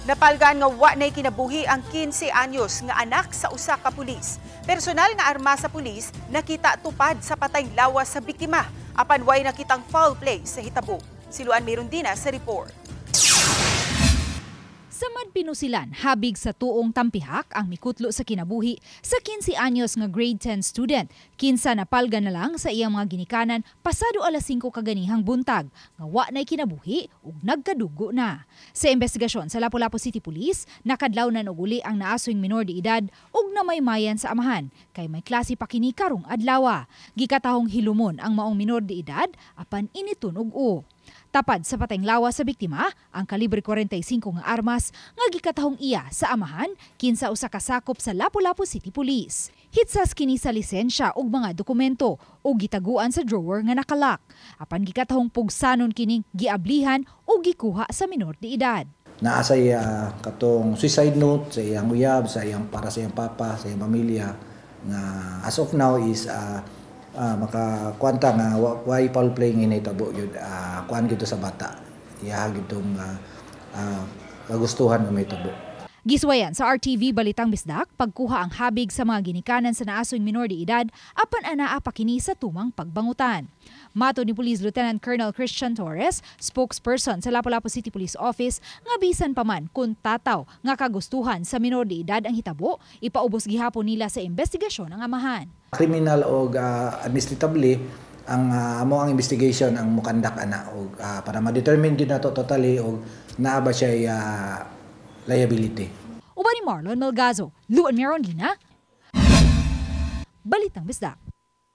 Napalgan nga wa nay kinabuhi ang 15 anyos nga anak sa usa ka pulis. Personal nga arma sa pulis nakita tupad sa patay lawas sa biktima apan way nakitang foul play sa hitabo. Siluan Merundina sa report. Sa Madpinusilan, habig sa tuong tampihak ang mikutlo sa kinabuhi sa 15 anyos nga grade 10 student. Kinsa napalga na lang sa iyang mga ginikanan pasado alas 5 kaganihang buntag nga wa nay kinabuhi ug nagkadugo na. Sa investigasyon sa Lapu-Lapu City Police, nakadlaw na og uli ang naasoyng minor de edad ug namaymayan sa amahan kay may klase pa kini karong adlaw. Gikatahong hilumon ang maong minor de edad apan initon og tapad sa patayng lawas sa biktima, ang kalibre 45 nga armas nga gikatahong iya sa amahan kinsa usa ka sakop sa Lapu-Lapu City Police. Hitsas kini sa lisensya ug mga dokumento ug gitaguan sa drawer nga nakalak. Apan gikatahong pugsanon kining giablihan o gikuha sa minor de edad. Naa sa iya katong suicide note sa iyang uyab, sa iyang para sa iyang papa, sa iyang pamilya nga as of now is makakwanta nga why foul playing initabo yun kuan gito sa bata iya gitong kagustuhan nga may tabo. Giswayan sa RTV Balitang Bisdak pagkuha ang habig sa mga ginikanan sa naasoyng minor de edad apan anaa pa kini sa tumang pagbangutan. Mato ni Police Lieutenant Colonel Christian Torres, spokesperson sa Lapu-Lapu City Police Office, nga bisan pa man kung tataw nga kagustuhan sa minor de edad ang hitabo, ipaubos gihapon nila sa investigasyon ng amahan. Criminal o administratively ang amo ang investigation ang mukandak ana og para ma-determine gyud nato totally og naa ba siya liability. Uban ni Marlon Melgazo, Luan Merundina, Balitang Bisdak.